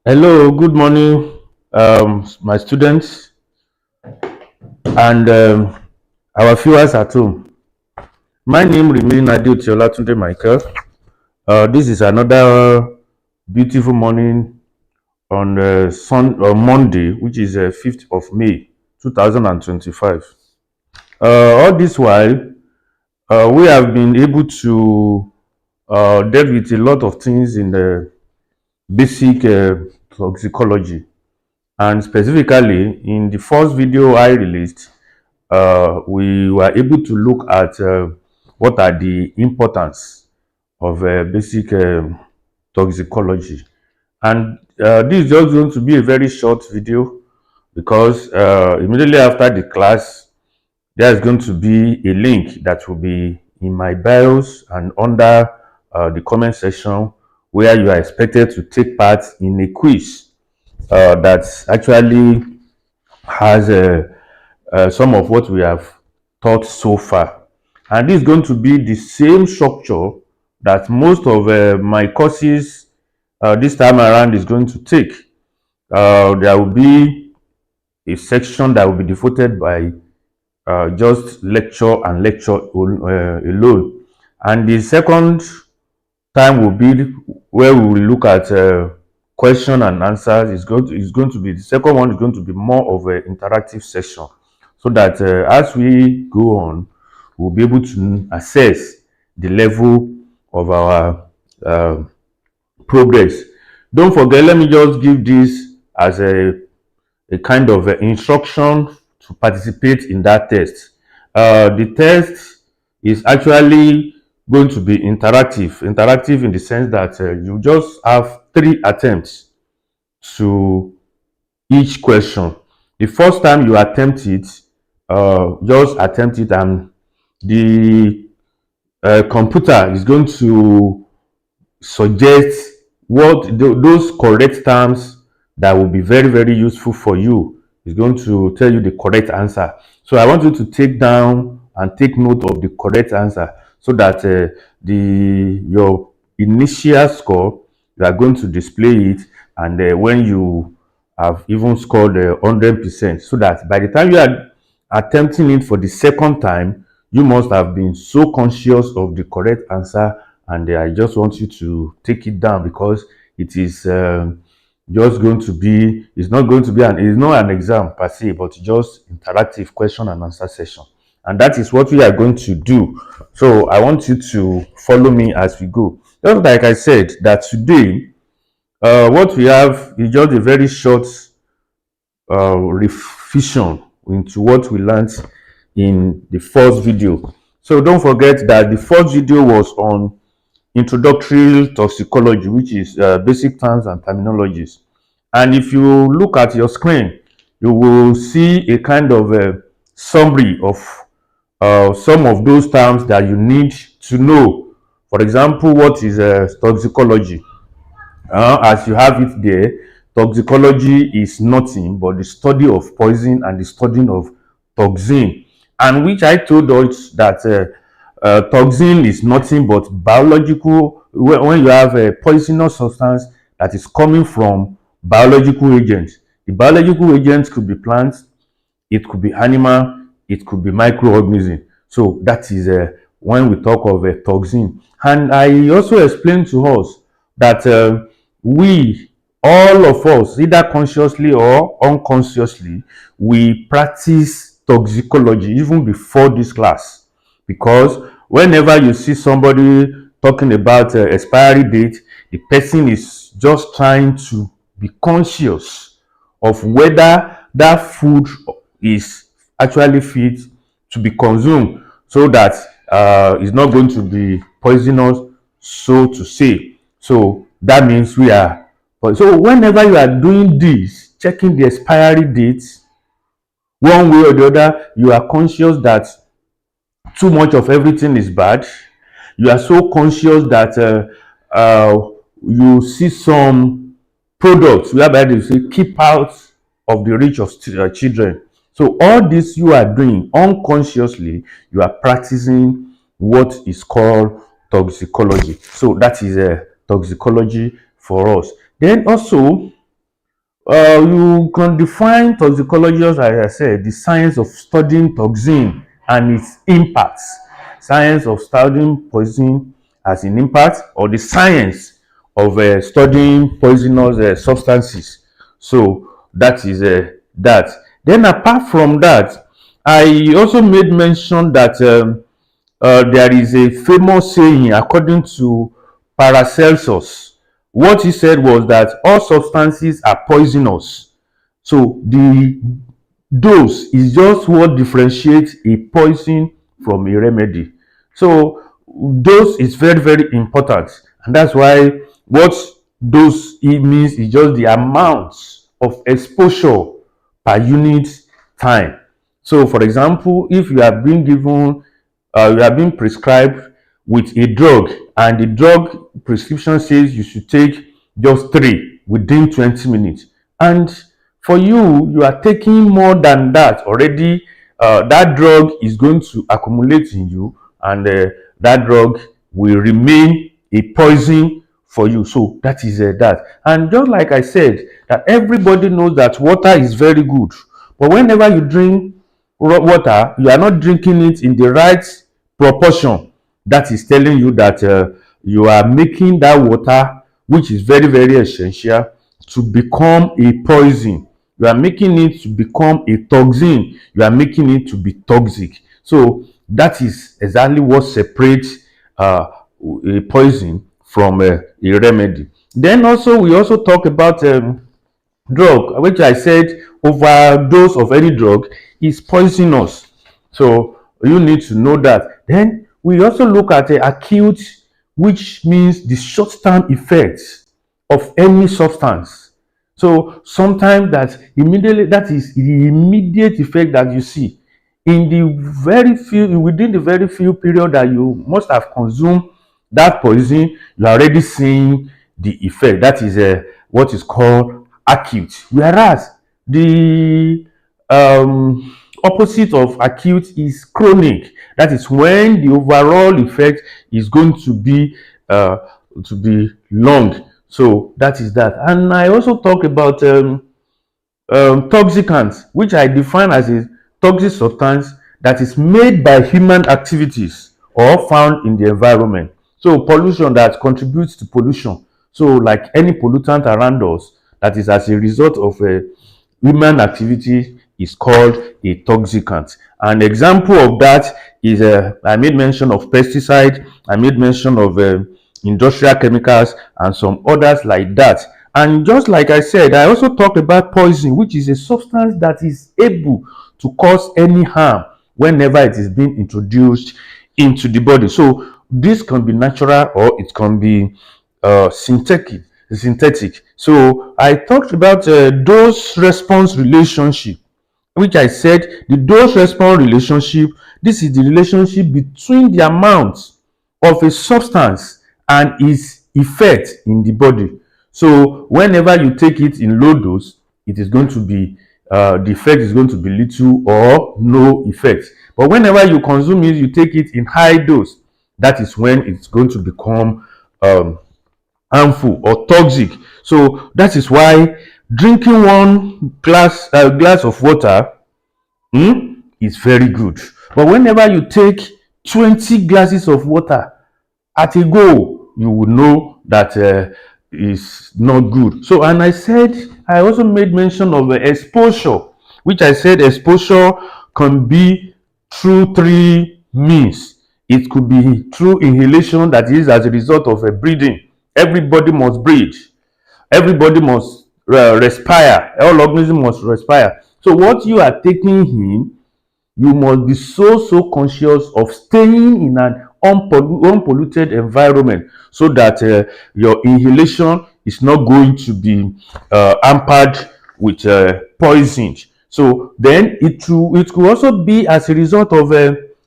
Hello, good morning, my students and our viewers at home. My name remains Adiola Michael. This is another beautiful morning on Monday, which is 5th of May, 2025. All this while, we have been able to deal with a lot of things in the basic toxicology. And specifically, in the first video I released, we were able to look at what are the importance of basic toxicology. And this is just going to be a very short video because immediately after the class, there is going to be a link that will be in my bios and under the comment section where you are expected to take part in a quiz that actually has some of what we have taught so far. And this is going to be the same structure that most of my courses this time around is going to take. There will be a section that will be devoted by just lecture and lecture alone. And the second time will be where we will look at question and answers. Is going to be the second one is going to be more of an interactive session, so that as we go on, we'll be able to assess the level of our uh, progress. Don't forget, let me just give this as a kind of instruction to participate in that test. The test is actually going to be interactive in the sense that you just have 3 attempts to each question. The first time you attempt it, just attempt it, and the computer is going to suggest those correct terms that will be very, very useful for you. It's going to tell you the correct answer. So I want you to take down and take note of the correct answer so that your initial score, you are going to display it, and when you have even scored 100%, so that by the time you are attempting it for the second time, you must have been so conscious of the correct answer. And I just want you to take it down because it is just going to be, it's not going to be it's not an exam per se, but just interactive question and answer session. And that is what we are going to do. So I want you to follow me as we go. Just like I said, that today, what we have is just a very short revision into what we learned in the first video. So don't forget that the first video was on introductory toxicology, which is basic terms and terminologies. And if you look at your screen, you will see a kind of a summary of some of those terms that you need to know. For example, what is toxicology? As you have it there, toxicology is nothing but the study of poison and the study of toxin, and which I told us that toxin is nothing but biological. When you have a poisonous substance that is coming from biological agents, the biological agents could be plants, it could be animal, it could be microorganism. So that is when we talk of a toxin. And I also explained to us that we, all of us, either consciously or unconsciously, we practice toxicology even before this class, because whenever you see somebody talking about expiry date, the person is just trying to be conscious of whether that food is actually fit to be consumed, so that it's not going to be poisonous, so to say. So that means we are, so whenever you are doing this, checking the expiry dates, one way or the other, you are conscious that too much of everything is bad. You are so conscious that you see some products whereby they say keep out of the reach of children. So all this you are doing unconsciously, you are practicing what is called toxicology. So that is a toxicology for us. Then also, You can define toxicology as I said, the science of studying toxin and its impacts. Science of studying poison as an impact, or the science of studying poisonous substances. So that is that. Then apart from that, I also made mention that there is a famous saying according to Paracelsus. What he said was that all substances are poisonous. So the dose is just what differentiates a poison from a remedy. So dose is very, very important, and that's why what dose it means is just the amount of exposure per unit time. So for example, if you are being given you are being prescribed with a drug, and the drug prescription says you should take just 3 within 20 minutes, and for you are taking more than that already, that drug is going to accumulate in you, and that drug will remain a poison for you. So that is that. And just like I said, that everybody knows that water is very good, but whenever you drink water, you are not drinking it in the right proportion. That is telling you that you are making that water, which is very, very essential, to become a poison. You are making it to become a toxin. You are making it to be toxic. So that is exactly what separates a poison from a remedy. Then also we also talk about drug, which I said overdose of any drug is poisonous. So you need to know that. Then we also look at the acute, which means the short-term effects of any substance. So sometimes that is the immediate effect that you see in the very few within the very few period that you must have consumed that poison. You are already seeing the effect. That is what is called acute. Whereas the opposite of acute is chronic. That is when the overall effect is going to be long. So that is that. And I also talk about toxicants, which I define as a toxic substance that is made by human activities or found in the environment. So pollution that contributes to pollution. So like any pollutant around us that is as a result of human activity is called a toxicant. An example of that is I made mention of pesticide, I made mention of industrial chemicals and some others like that. And just like I said, I also talked about poison, which is a substance that is able to cause any harm whenever it is being introduced into the body. So this can be natural or it can be synthetic. So I talked about dose response relationship, which I said the dose response relationship, this is the relationship between the amount of a substance and its effect in the body. So whenever you take it in low dose, it is going to be the effect is going to be little or no effect. But whenever you consume it, you take it in high dose, that is when it's going to become harmful or toxic. So that is why drinking one glass of water is very good. But whenever you take 20 glasses of water at a go, you will know that is not good. So, and I said, I also made mention of exposure, which I said exposure can be through three means. It could be through inhalation, that is as a result of breathing. Everybody must breathe. Everybody must respire. All organisms must respire. So what you are taking in, you must be so conscious of staying in an unpolluted environment, so that your inhalation is not going to be hampered with poison. So then it could also be as a result of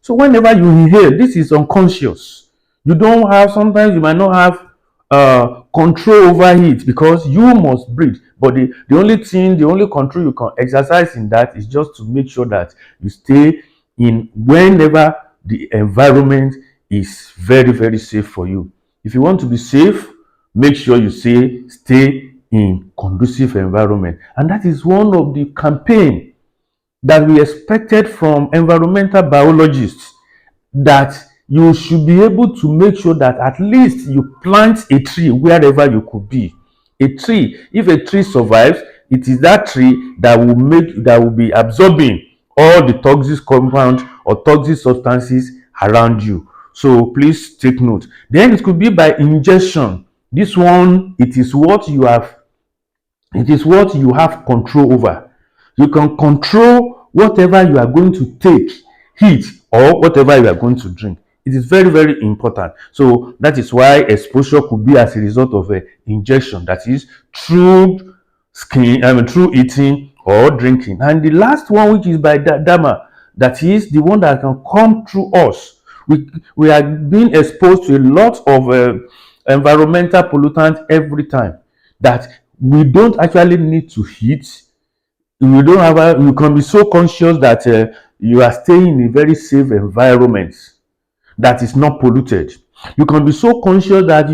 so whenever you inhale, this is unconscious. You don't have, sometimes you might not have control over it because you must breathe. But the only control you can exercise in that is just to make sure that you stay in whenever the environment is very, very safe for you. If you want to be safe, make sure you stay in conducive environment. And that is one of the campaign that we expected from environmental biologists, that you should be able to make sure that at least you plant a tree wherever you could be. A tree, if a tree survives, it is that tree that will be absorbing all the toxic compounds or toxic substances around you. So please take note. Then it could be by ingestion. This one, it is what you have control over. You can control whatever you are going to take, eat, or whatever you are going to drink. It is very, very important. So that is why exposure could be as a result of an ingestion, that is through through eating or drinking. And the last one, which is by dermal, that is the one that can come through us. We are being exposed to a lot of environmental pollutants every time, that we don't actually need to heat. You can be so conscious that you are staying in a very safe environment that is not polluted. You can be so conscious that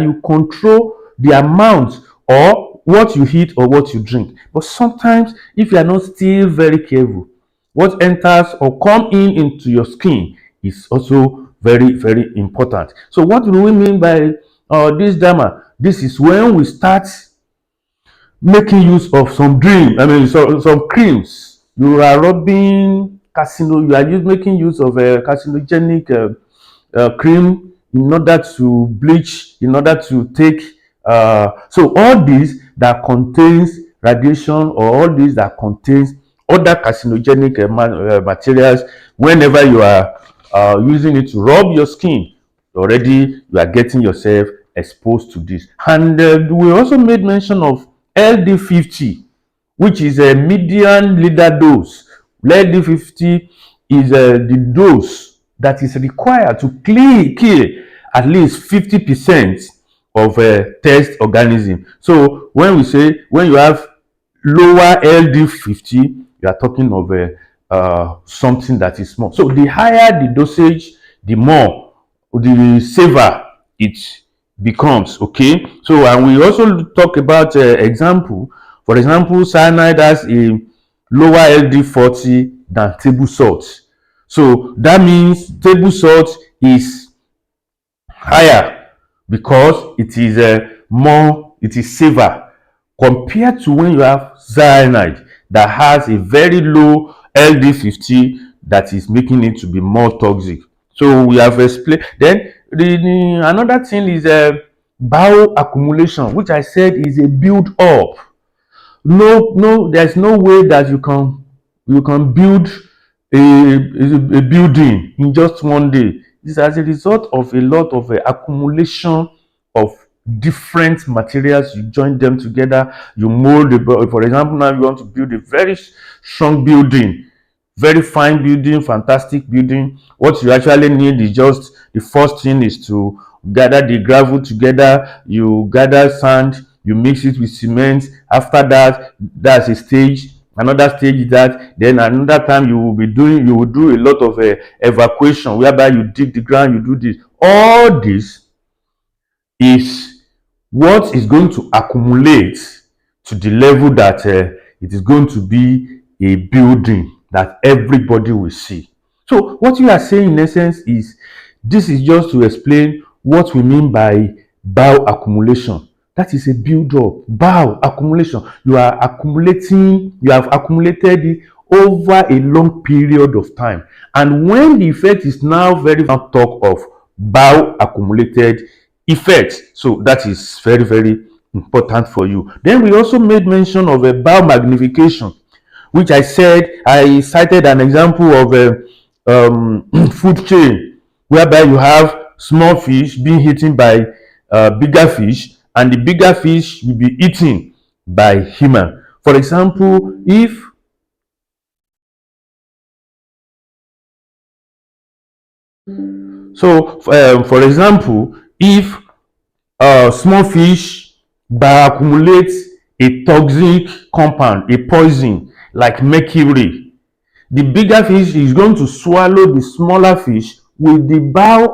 you control the amount or what you eat or what you drink. But sometimes, if you are not still very careful, what enters or come into your skin is also very, very important. So what do we mean by this derma? This is when we start making use of some some creams. You are rubbing making use of a carcinogenic cream in order to bleach, in order to take so all these that contains radiation, or all these that contains other carcinogenic materials, whenever you are using it to rub your skin, already you are getting yourself exposed to this. And we also made mention of LD50, which is a median leader dose. LD50 is the dose that is required to kill at least 50% of test organism. So when you have lower LD50, you are talking of something that is small. So the higher the dosage, the safer it becomes. Okay, so and we also talk about example. For example, cyanide has a lower LD40 than table salt. So that means table salt is higher because it is safer compared to when you have cyanide that has a very low LD50 that is making it to be more toxic. So we have explained. Then another thing is bioaccumulation, which I said is a build up. There's no way that you can build a building in just one day. This is as a result of a lot of accumulation of different materials. You join them together, you mold for example, now you want to build a very strong building, very fine building, fantastic building. What you actually need is just, the first thing is to gather the gravel together, you gather sand, you mix it with cement. After that, that's a stage. Another stage is that, then another time you will do a lot of evacuation, whereby you dig the ground, you do this. All this is what is going to accumulate to the level that it is going to be a building that everybody will see. So what you are saying in essence is, this is just to explain what we mean by bioaccumulation. That is a build-up. Bioaccumulation. You have accumulated it over a long period of time. And when the effect is now talk of bioaccumulated effect. So that is very, very important for you. Then we also made mention of a biomagnification, which I cited an example of a food chain, whereby you have small fish being eaten by bigger fish, and the bigger fish will be eaten by human. For example, if small fish bioaccumulates a toxic compound, a poison like mercury, the bigger fish is going to swallow the smaller fish with the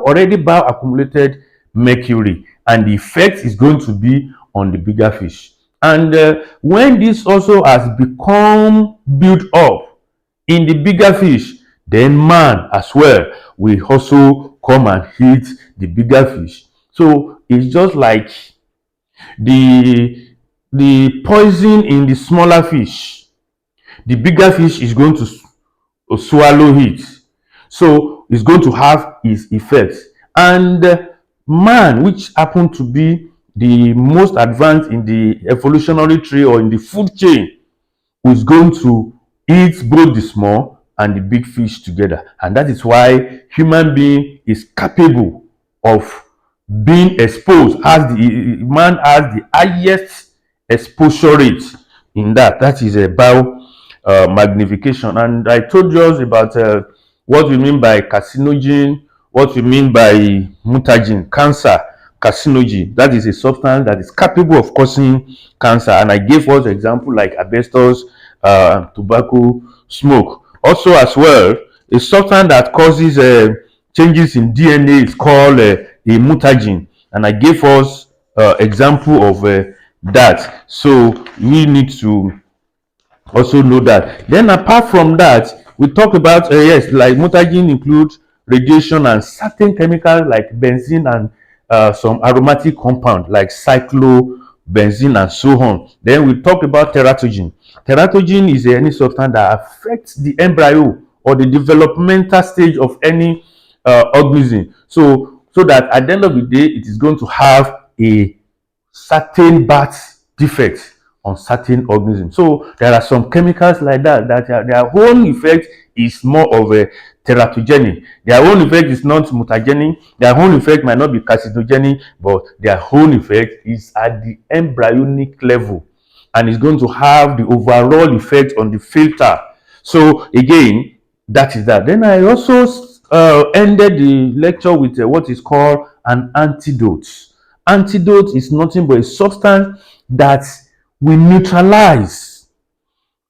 already bioaccumulated mercury, and the effect is going to be on the bigger fish. And when this also has become built up in the bigger fish, then man as well will also come and hit the bigger fish. So it's just like the poison in the smaller fish, the bigger fish is going to swallow it. So it's going to have its effects. And man, which happened to be the most advanced in the evolutionary tree or in the food chain, is going to eat both the small and the big fish together. And that is why human being is capable of being exposed, as the man has the highest exposure rate in that. That is a bio magnification. And I told you about what we mean by carcinogen, what we mean by mutagen, cancer, carcinogen. That is a substance that is capable of causing cancer. And I gave us example like asbestos, tobacco, smoke. Also as well, a substance that causes changes in DNA is called a mutagen. And I gave us example of that. So we need to also know that. Then apart from that, we talk about yes, like mutagen includes radiation and certain chemicals like benzene and some aromatic compound like cyclobenzene and so on. Then we talk about teratogen. Teratogen is any substance that affects the embryo or the developmental stage of any organism. So that at the end of the day, it is going to have a certain birth defect on certain organisms. So there are some chemicals like that their own effect is more of a teratogenic. Their own effect is not mutagenic. Their own effect might not be carcinogenic, but their own effect is at the embryonic level, and it's going to have the overall effect on the filter. So again, that is that. Then I also ended the lecture with what is called an antidote. Antidote is nothing but a substance that will neutralize,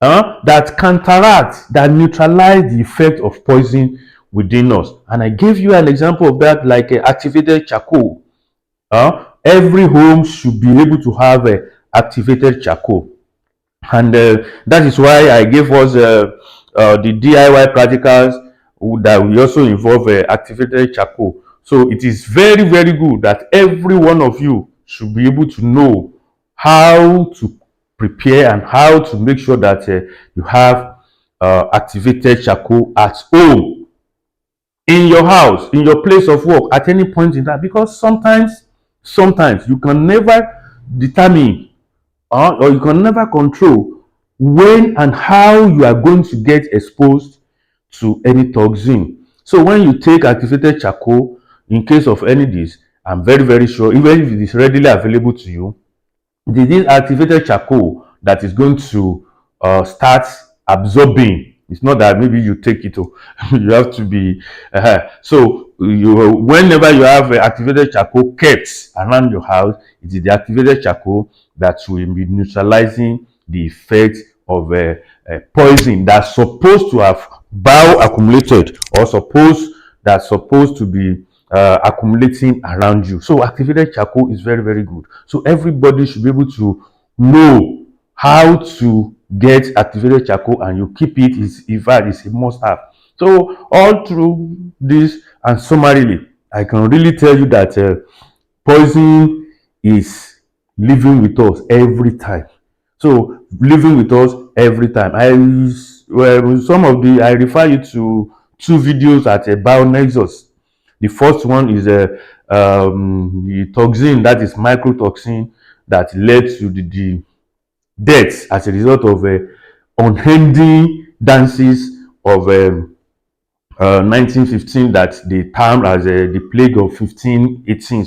that counteract, that neutralize the effect of poison within us. And I gave you an example of that, like activated charcoal. Every home should be able to have activated charcoal. And that is why I gave us the DIY practicals that will also involve activated charcoal. So it is very, very good that every one of you should be able to know how to prepare and how to make sure that you have activated charcoal at home, in your house, in your place of work, at any point in time. Because sometimes you can never determine or you can never control when and how you are going to get exposed to any toxin. So when you take activated charcoal, in case of any disease, I'm very, very sure, even if it is readily available to you, this activated charcoal that is going to start absorbing. It's not that maybe you take it, you have to be so whenever you have activated charcoal kept around your house, it is the activated charcoal that will be neutralizing the effect of poison that's supposed to have bioaccumulated or supposed to be accumulating around you. So activated charcoal is very, very good. So everybody should be able to know how to get activated charcoal, and you keep it. In fact, it's a must have. So all through this and summarily, I can really tell you that poison is living with us every time. So living with us every time. I refer you to two videos at BioNexus. The first one is the toxin, that is microtoxin, that led to the deaths as a result of unending dances of 1915 that they termed as the plague of 1518.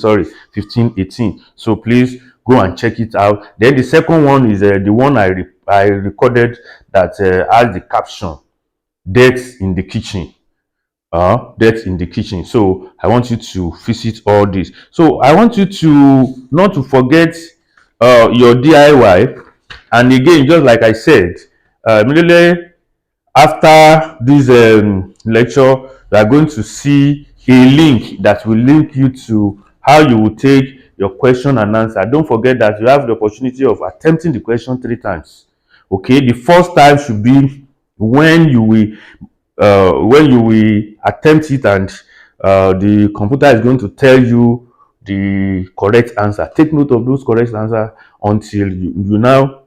So please go and check it out. Then the second one is the one I recorded that has the caption "Death in the Kitchen." Death in the kitchen. So I want you to visit all this. So I want you to not to forget your DIY. And again, just like I said, immediately after this lecture, you are going to see a link that will link you to how you will take your question and answer. Don't forget that you have the opportunity of attempting the question 3 times. Okay, the first time should be when you will attempt it, and the computer is going to tell you the correct answer. Take note of those correct answers until you now